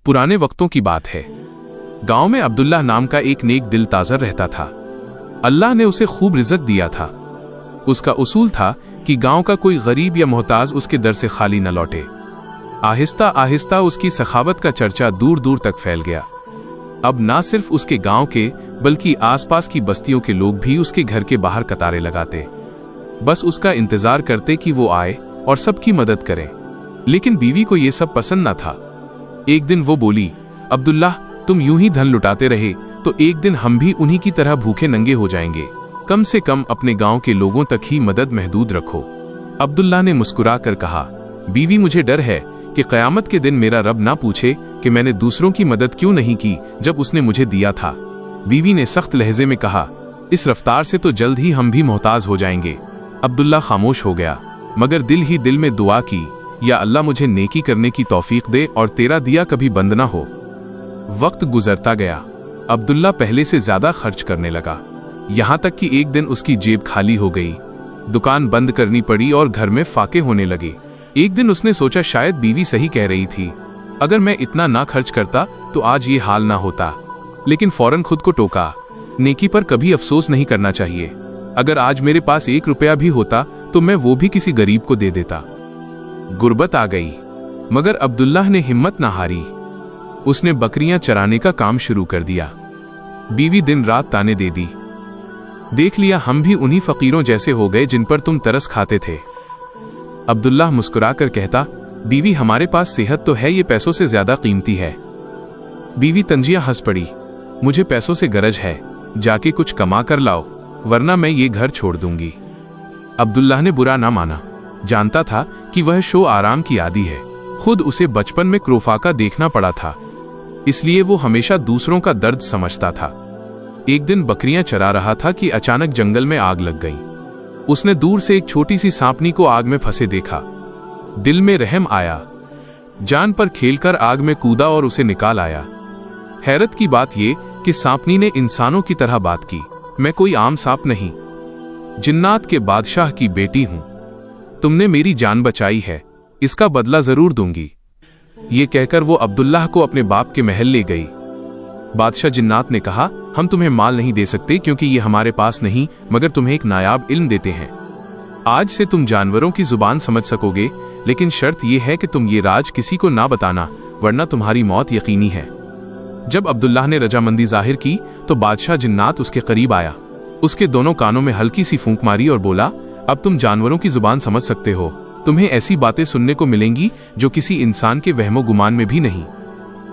पुराने वक्तों की बात है। गांव में अब्दुल्लाह नाम का एक नेक दिल ताज़र रहता था। अल्लाह ने उसे खूब रिज़्क़ दिया था। उसका उसूल था कि गांव का कोई गरीब या मोहताज उसके दर से खाली न लौटे। आहिस्ता आहिस्ता उसकी सखावत का चर्चा दूर दूर तक फैल गया। अब ना सिर्फ उसके गांव के बल्कि आसपास की बस्तियों के लोग भी उसके घर के बाहर कतारें लगाते, बस उसका इंतजार करते कि वो आए और सबकी मदद करे। लेकिन बीवी को ये सब पसंद न था। एक दिन वो बोली, अब्दुल्लाह, तुम यूं ही धन लुटाते रहे तो एक दिन हम भी उन्हीं की तरह भूखे नंगे हो जाएंगे। कम से कम अपने गांव के लोगों तक ही मदद महदूद रखो। अब्दुल्लाह ने मुस्कुरा कर कहा, बीवी, मुझे डर है कि क़यामत के दिन मेरा रब ना पूछे कि मैंने दूसरों की मदद क्यों नहीं की जब उसने मुझे दिया था। बीवी ने सख्त लहजे में कहा, इस रफ्तार से तो जल्द ही हम भी मोहताज हो जाएंगे। अब्दुल्लाह खामोश हो गया, मगर दिल ही दिल में दुआ की, या अल्लाह मुझे नेकी करने की तौफीक दे और तेरा दिया कभी बंद ना हो। वक्त गुजरता गया। अब्दुल्लाह पहले से ज्यादा खर्च करने लगा, यहाँ तक कि एक दिन उसकी जेब खाली हो गई। दुकान बंद करनी पड़ी और घर में फाके होने लगे। एक दिन उसने सोचा, शायद बीवी सही कह रही थी, अगर मैं इतना ना खर्च करता तो आज ये हाल ना होता। लेकिन फौरन खुद को टोका, नेकी पर कभी अफसोस नहीं करना चाहिए। अगर आज मेरे पास 1 रुपया भी होता तो मैं वो भी किसी गरीब को दे देता। गुर्बत आ गई, मगर अब्दुल्लाह ने हिम्मत ना हारी। उसने बकरियां चराने का काम शुरू कर दिया। बीवी दिन रात ताने दे दी, देख लिया हम भी उन्हीं फकीरों जैसे हो गए जिन पर तुम तरस खाते थे। अब्दुल्लाह मुस्कुराकर कहता, बीवी, हमारे पास सेहत तो है, ये पैसों से ज्यादा कीमती है। बीवी तंजिया हंस पड़ी, मुझे पैसों से गरज है, जाके कुछ कमा कर लाओ, वरना मैं ये घर छोड़ दूंगी। अब्दुल्लाह ने बुरा ना माना, जानता था कि वह शो आराम की आदी है। खुद उसे बचपन में क्रोफाका देखना पड़ा था, इसलिए वो हमेशा दूसरों का दर्द समझता था। एक दिन बकरियां चरा रहा था कि अचानक जंगल में आग लग गई। उसने दूर से एक छोटी सी सांपनी को आग में फंसे देखा। दिल में रहम आया, जान पर खेलकर आग में कूदा और उसे निकाल आया। हैरत की बात ये कि सांपनी ने इंसानों की तरह बात की, मैं कोई आम सांप नहीं, जिन्नात के बादशाह की बेटी हूं। तुमने मेरी जान बचाई है, इसका बदला जरूर दूंगी। ये कहकर वो अब्दुल्लाह को अपने बाप के महल ले गई। बादशाह जिन्नात ने कहा, हम तुम्हें माल नहीं दे सकते क्योंकि ये हमारे पास नहीं, मगर तुम्हें एक नायाब इल्म देते हैं। आज से तुम जानवरों की जुबान समझ सकोगे, लेकिन शर्त यह है कि तुम ये राज किसी को ना बताना, वरना तुम्हारी मौत यकीनी है। जब अब्दुल्लाह ने रजामंदी जाहिर की तो बादशाह जिन्नात उसके करीब आया, उसके दोनों कानों में हल्की सी फूंक मारी और बोला, अब तुम जानवरों की जुबान समझ सकते हो। तुम्हें ऐसी बातें सुनने को मिलेंगी जो किसी इंसान के वहमो गुमान में भी नहीं,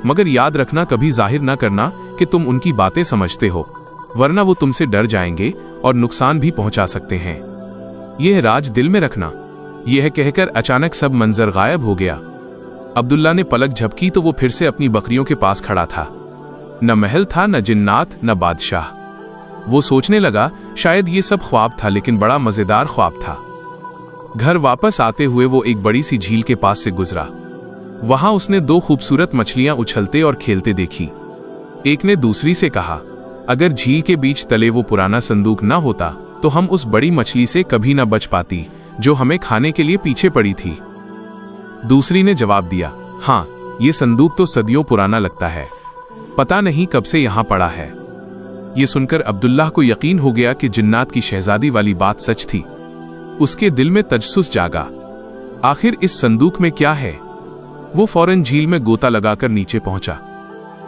मगर याद रखना, कभी जाहिर ना करना कि तुम उनकी बातें समझते हो, वरना वो तुमसे डर जाएंगे और नुकसान भी पहुंचा सकते हैं। यह राज दिल में रखना। यह कहकर अचानक सब मंजर गायब हो गया। अब्दुल्लाह ने पलक झपकी तो वो फिर से अपनी बकरियों के पास खड़ा था। न महल था, न जिन्नात, न बादशाह। वो सोचने लगा, शायद ये सब ख्वाब था, लेकिन बड़ा मजेदार ख्वाब था। घर वापस आते हुए वो एक बड़ी सी झील के पास से गुजरा। वहां उसने 2 खूबसूरत मछलियां उछलते और खेलते देखी। एक ने दूसरी से कहा, अगर झील के बीच तले वो पुराना संदूक ना होता तो हम उस बड़ी मछली से कभी ना बच पाती जो हमें खाने के लिए पीछे पड़ी थी। दूसरी ने जवाब दिया, हाँ, ये संदूक तो सदियों पुराना लगता है, पता नहीं कब से यहां पड़ा है। ये सुनकर अब्दुल्लाह को यकीन हो गया कि जिन्नात की शहजादी वाली बात सच थी। उसके दिल में तजस्सुस जागा, आखिर इस संदूक में क्या है। वो फौरन झील में गोता लगाकर नीचे पहुंचा।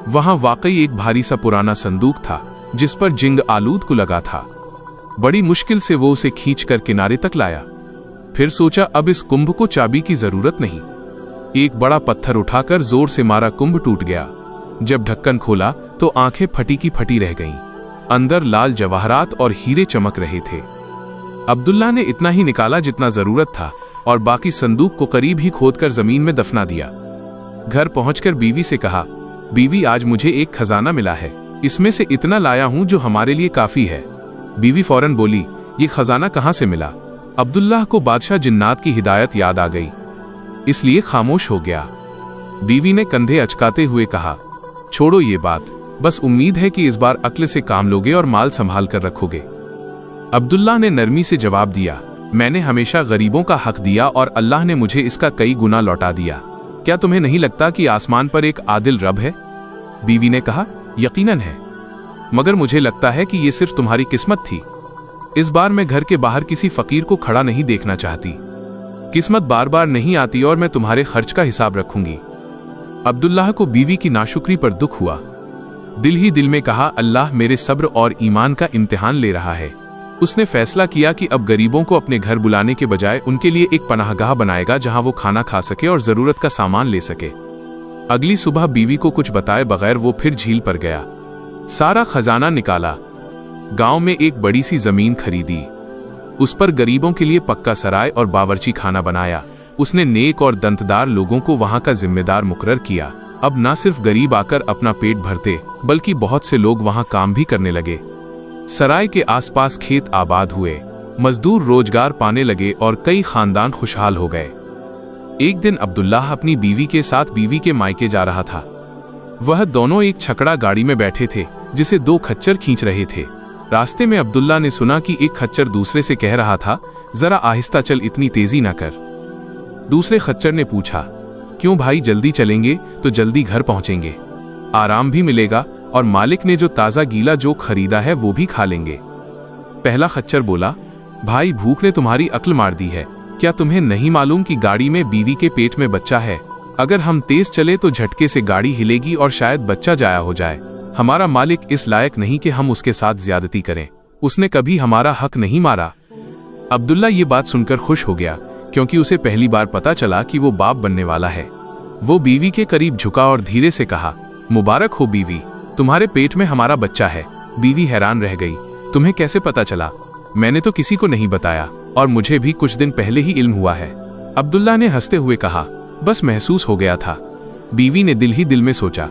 वहां वाकई एक भारी सा पुराना संदूक था जिस पर जिंग आलूद को लगा था। बड़ी मुश्किल से वो उसे खींचकर किनारे तक लाया। फिर सोचा, अब इस कुंभ को चाबी की जरूरत नहीं। एक बड़ा पत्थर उठाकर जोर से मारा, कुंभ टूट गया। जब ढक्कन खोला तो आंखें फटी की फटी रह गईं। अंदर लाल जवाहरात और हीरे चमक रहे थे। अब्दुल्लाह ने इतना ही निकाला जितना जरूरत था और बाकी संदूक को करीब ही खोदकर जमीन में दफना दिया। घर पहुंचकर बीवी से कहा, बीवी, आज मुझे एक खजाना मिला है, इसमें से इतना लाया हूं जो हमारे लिए काफी है। बीवी फौरन बोली, ये खजाना कहां से मिला। अब्दुल्लाह को बादशाह जिन्नात की हिदायत याद आ गई, इसलिए खामोश हो गया। बीवी ने कंधे अचकाते हुए कहा, छोड़ो ये बात, बस उम्मीद है कि इस बार अक्ल से काम लोगे और माल संभाल कर रखोगे। अब्दुल्लाह ने नरमी से जवाब दिया, मैंने हमेशा गरीबों का हक दिया और अल्लाह ने मुझे इसका कई गुना लौटा दिया। क्या तुम्हें नहीं लगता कि आसमान पर एक आदिल रब है? बीवी ने कहा, यकीनन है, मगर मुझे लगता है कि यह सिर्फ तुम्हारी किस्मत थी। इस बार मैं घर के बाहर किसी फकीर को खड़ा नहीं देखना चाहती। किस्मत बार बार नहीं आती और मैं तुम्हारे खर्च का हिसाब रखूंगी। अब्दुल्लाह को बीवी की नाशुक्री पर दुख हुआ। दिल ही दिल में कहा, अल्लाह मेरे सब्र और ईमान का इम्तिहान ले रहा है। उसने फैसला किया कि अब गरीबों को अपने घर बुलाने के बजाय उनके लिए एक पनाहगाह बनाएगा जहां वो खाना खा सके और जरूरत का सामान ले सके। अगली सुबह बीवी को कुछ बताए बगैर वो फिर झील पर गया। सारा खजाना निकाला, गांव में एक बड़ी सी जमीन खरीदी, उस पर गरीबों के लिए पक्का सराय और बावर्ची खाना बनाया। उसने नेक और दंतदार लोगों को वहां का जिम्मेदार मुकर्रर किया। अब न सिर्फ गरीब आकर अपना पेट भरते, बल्कि बहुत से लोग वहां काम भी करने लगे। सराय के आसपास खेत आबाद हुए, मजदूर रोजगार पाने लगे और कई खानदान खुशहाल हो गए। एक दिन अब्दुल्लाह अपनी बीवी के साथ बीवी के मायके जा रहा था। वह दोनों एक छकड़ा गाड़ी में बैठे थे जिसे 2 खच्चर खींच रहे थे। रास्ते में अब्दुल्ला ने सुना कि एक खच्चर दूसरे से कह रहा था, जरा आहिस्ता चल, इतनी तेजी ना कर। दूसरे खच्चर ने पूछा, क्यों भाई, जल्दी चलेंगे तो जल्दी घर पहुंचेंगे, आराम भी मिलेगा और मालिक ने जो ताज़ा गीला जोक खरीदा है वो भी खा लेंगे। पहला खच्चर बोला, भाई भूख ने तुम्हारी अक्ल मार दी है। क्या तुम्हें नहीं मालूम कि गाड़ी में बीवी के पेट में बच्चा है? अगर हम तेज चले तो झटके से गाड़ी हिलेगी और शायद बच्चा जाया हो जाए। हमारा मालिक इस लायक नहीं कि हम उसके साथ ज्यादती करें। उसने कभी हमारा हक नहीं मारा। अब्दुल्ला ये बात सुनकर खुश हो गया, क्योंकि उसे पहली बार पता चला कि वो बाप बनने वाला है। वो बीवी के करीब झुका और धीरे से कहा, मुबारक हो बीवी, तुम्हारे पेट में हमारा बच्चा है। बीवी हैरान रह गई, तुम्हें कैसे पता चला? मैंने तो किसी को नहीं बताया और मुझे भी कुछ दिन पहले ही इल्म हुआ है। अब्दुल्ला ने हंसते हुए कहा, बस महसूस हो गया था। बीवी ने दिल ही दिल में सोचा,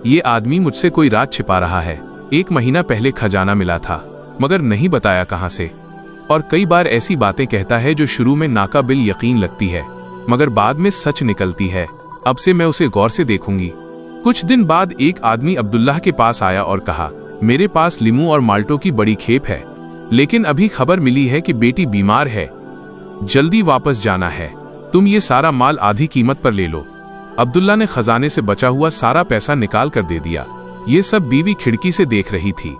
ये आदमी मुझसे कोई राज छिपा रहा है। 1 महीना पहले खजाना मिला था, मगर नहीं बताया कहां से। और कई बार ऐसी बातें कहता है जो शुरू में नाकाबिल यकीन लगती है, मगर बाद में सच निकलती है। अब से मैं उसे गौर से देखूंगी। कुछ दिन बाद एक आदमी अब्दुल्लाह के पास आया और कहा, मेरे पास लीमू और माल्टों की बड़ी खेप है, लेकिन अभी खबर मिली है कि बेटी बीमार है, जल्दी वापस जाना है। तुम ये सारा माल आधी कीमत पर ले लो। अब्दुल्ला ने खजाने से बचा हुआ सारा पैसा निकाल कर दे दिया। ये सब बीवी खिड़की से देख रही थी।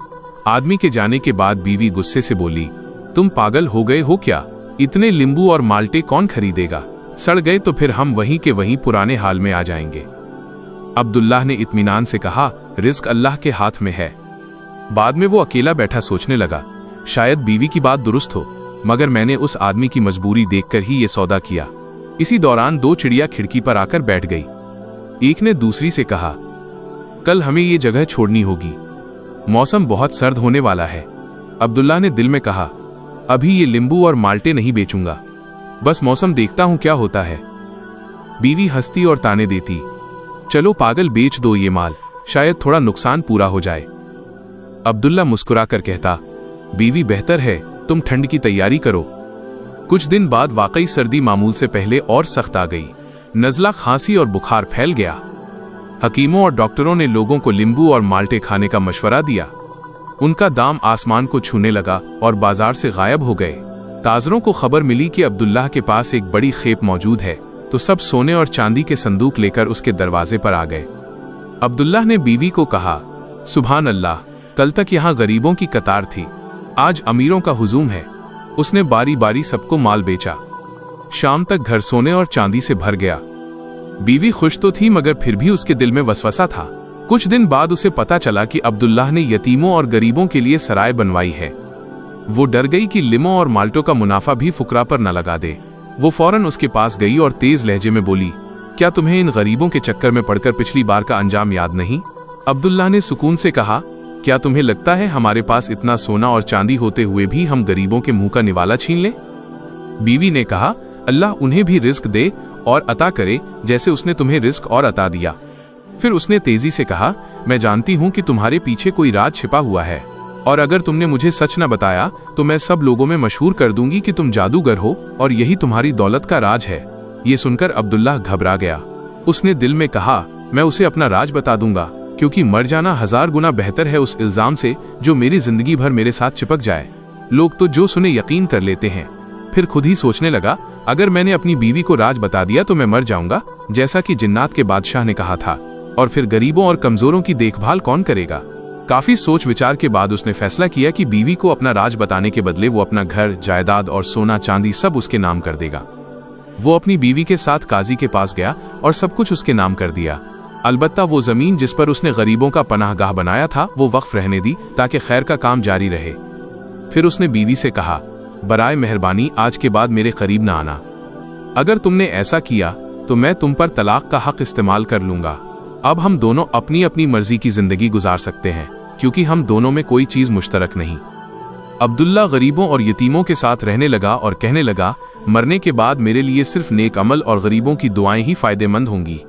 आदमी के जाने के बाद बीवी गुस्से से बोली, तुम पागल हो गए हो क्या? इतने नींबू और माल्टे कौन खरीदेगा? सड़ गए तो फिर हम वहीं के वहीं पुराने हाल में आ जाएंगे। अब्दुल्लाह ने इत्मीनान से कहा, रिस्क अल्लाह के हाथ में है। बाद में वो अकेला बैठा सोचने लगा, शायद बीवी की बात दुरुस्त हो, मगर मैंने उस आदमी की मजबूरी देखकर ही ये सौदा किया। इसी दौरान 2 चिड़िया खिड़की पर आकर बैठ गई। एक ने दूसरी से कहा, कल हमें ये जगह छोड़नी होगी, मौसम बहुत सर्द होने वाला है। अब्दुल्ला ने दिल में कहा, अभी ये नींबू और माल्टे नहीं बेचूंगा, बस मौसम देखता हूं क्या होता है। बीवी हंसती और ताने देती, चलो पागल, बेच दो ये माल, शायद थोड़ा नुकसान पूरा हो जाए। अब्दुल्ला मुस्कुराकर कहता, बीवी बेहतर है, तुम ठंड की तैयारी करो। कुछ दिन बाद वाकई सर्दी मामूल से पहले और सख्त आ गई। नज़ला, खांसी और बुखार फैल गया। हकीमों और डॉक्टरों ने लोगों को नींबू और माल्टे खाने का मशवरा दिया। उनका दाम आसमान को छूने लगा और बाजार से गायब हो गए। ताजरों को खबर मिली कि अब्दुल्लाह के पास एक बड़ी खेप मौजूद है, तो सब सोने और चांदी के संदूक लेकर उसके दरवाजे पर आ गए। अब्दुल्लाह ने बीवी को कहा, सुभान अल्लाह, कल तक यहाँ गरीबों की कतार थी, आज अमीरों का हुजूम है। उसने बारी बारी सबको माल बेचा। शाम तक घर सोने और चांदी से भर गया। बीवी खुश तो थी, मगर फिर भी उसके दिल में वसवसा था। कुछ दिन बाद उसे पता चला कि अब्दुल्लाह ने यतीमों और गरीबों के लिए सराय बनवाई है। वो डर गई कि लीमों और माल्टों का मुनाफा भी फुकरा पर न लगा दे। वो फौरन उसके पास गई और तेज लहजे में बोली, क्या तुम्हें इन गरीबों के चक्कर में पड़कर पिछली बार का अंजाम याद नहीं? अब्दुल्लाह ने सुकून से कहा, क्या तुम्हें लगता है हमारे पास इतना सोना और चांदी होते हुए भी हम गरीबों के मुंह का निवाला छीन लें? बीवी ने कहा, अल्लाह उन्हें भी रिस्क दे और अता करे जैसे उसने तुम्हें रिस्क और अता दिया। फिर उसने तेजी से कहा, मैं जानती हूं कि तुम्हारे पीछे कोई राज छिपा हुआ है, और अगर तुमने मुझे सच न बताया तो मैं सब लोगों में मशहूर कर दूंगी कि तुम जादूगर हो और यही तुम्हारी दौलत का राज है। ये सुनकर अब्दुल्लाह घबरा गया। उसने दिल में कहा, मैं उसे अपना राज बता दूंगा, क्योंकि मर जाना 1000 गुना बेहतर है उस इल्जाम से जो मेरी जिंदगी भर मेरे साथ चिपक जाए। लोग तो जो सुने यकीन कर लेते हैं, फिर खुद ही सोचने लगा, अगर मैंने अपनी बीवी को राज बता दिया तो मैं मर जाऊंगा, जैसा कि जिन्नात के बादशाह ने कहा था, और फिर गरीबों और कमजोरों की देखभाल कौन करेगा। काफी सोच विचार के बाद उसने फैसला किया कि बीवी को अपना राज बताने के बदले वो अपना घर, जायदाद और सोना चांदी सब उसके नाम कर देगा। वो अपनी बीवी के साथ काजी के पास गया और सब कुछ उसके नाम कर दिया। अलबत्ता वो जमीन जिस पर उसने गरीबों का पनाहगाह बनाया था वो वक्फ रहने दी ताकि खैर का काम जारी रहे। फिर उसने बीवी से कहा, बराए मेहरबानी आज के बाद मेरे करीब ना आना। अगर तुमने ऐसा किया तो मैं तुम पर तलाक का हक इस्तेमाल कर लूंगा। अब हम दोनों अपनी अपनी मर्जी की जिंदगी गुजार सकते हैं, क्योंकि हम दोनों में कोई चीज मुश्तरक नहीं। अब्दुल्ला गरीबों और यतीमों के साथ रहने लगा और कहने लगा, मरने के बाद मेरे लिए सिर्फ नेक अमल और गरीबों की दुआएं ही फायदेमंद होंगी।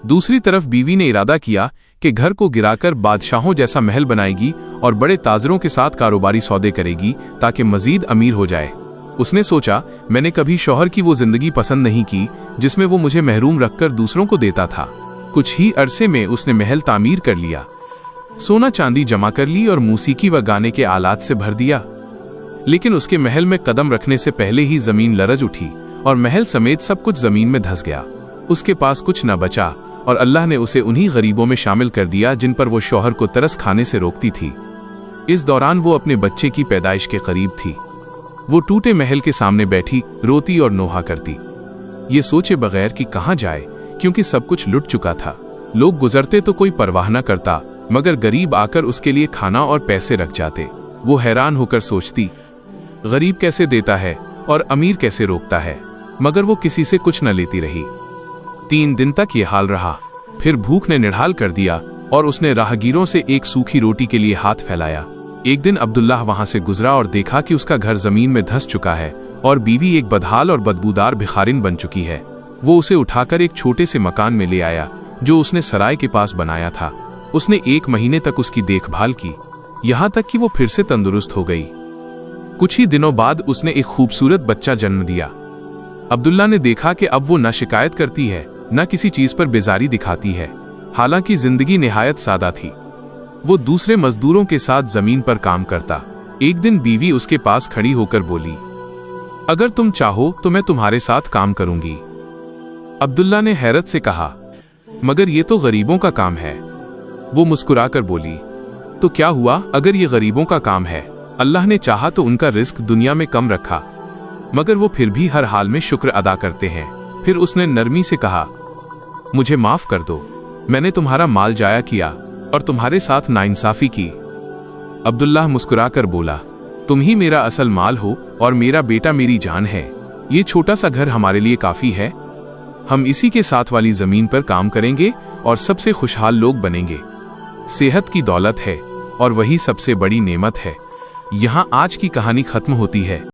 दूसरी तरफ बीवी ने इरादा किया कि घर को गिराकर बादशाहों जैसा महल बनाएगी और बड़े ताजरों के साथ कारोबारी सौदे करेगी ताकि मजीद अमीर हो जाए। उसने सोचा, मैंने कभी शौहर की वो जिंदगी पसंद नहीं की जिसमें वो मुझे महरूम रखकर दूसरों को देता था। कुछ ही अरसे में उसने महल तामीर कर लिया, सोना चांदी जमा कर ली और मूसीकी व गाने के आलात से भर दिया। लेकिन उसके महल में कदम रखने से पहले ही जमीन लरज उठी और महल समेत सब कुछ जमीन में धंस गया। उसके पास कुछ न बचा और अल्लाह ने उसे उन्हीं गरीबों में शामिल कर दिया जिन पर वो शौहर को तरस खाने से रोकती थी। इस दौरान वो अपने बच्चे की पैदाइश के करीब थी। वो टूटे महल के सामने बैठी रोती और नोहा करती, ये सोचे बगैर कि कहाँ जाए, क्योंकि सब कुछ लुट चुका था। लोग गुजरते तो कोई परवाह न करता, मगर गरीब आकर उसके लिए खाना और पैसे रख जाते। वो हैरान होकर सोचती, गरीब कैसे देता है और अमीर कैसे रोकता है, मगर वो किसी से कुछ न लेती रही। 3 दिन तक ये हाल रहा। फिर भूख ने निढाल कर दिया और उसने राहगीरों से एक सूखी रोटी के लिए हाथ फैलाया। एक दिन अब्दुल्लाह वहां से गुजरा और देखा कि उसका घर जमीन में धंस चुका है और बीवी एक बदहाल और बदबूदार भिखारिन बन चुकी है। वो उसे उठाकर एक छोटे से मकान में ले आया जो उसने सराय के पास बनाया था। उसने 1 महीने तक उसकी देखभाल की, यहाँ तक कि वो फिर से तंदुरुस्त हो गई। कुछ ही दिनों बाद उसने एक खूबसूरत बच्चा जन्म दिया। अब्दुल्ला ने देखा कि अब वो न शिकायत करती है, न किसी चीज पर बेजारी दिखाती है। हालांकि जिंदगी निहायत सादा थी। वो दूसरे मजदूरों के साथ जमीन पर काम करता। एक दिन बीवी उसके पास खड़ी होकर बोली, अगर तुम चाहो तो मैं तुम्हारे साथ काम करूंगी। अब्दुल्ला ने हैरत से कहा, मगर ये तो गरीबों का काम है। वो मुस्कुराकर बोली, तो क्या हुआ अगर ये गरीबों का काम है? अल्लाह ने चाहा तो उनका रिस्क दुनिया में कम रखा, मगर वो फिर भी हर हाल में शुक्र अदा करते हैं। फिर उसने नरमी से कहा, मुझे माफ कर दो, मैंने तुम्हारा माल जाया किया और तुम्हारे साथ नाइंसाफी की। अब्दुल्लाह मुस्कुराकर बोला, तुम ही मेरा असल माल हो और मेरा बेटा मेरी जान है। ये छोटा सा घर हमारे लिए काफी है। हम इसी के साथ वाली जमीन पर काम करेंगे और सबसे खुशहाल लोग बनेंगे। सेहत की दौलत है और वही सबसे बड़ी नेमत है। यहाँ आज की कहानी खत्म होती है।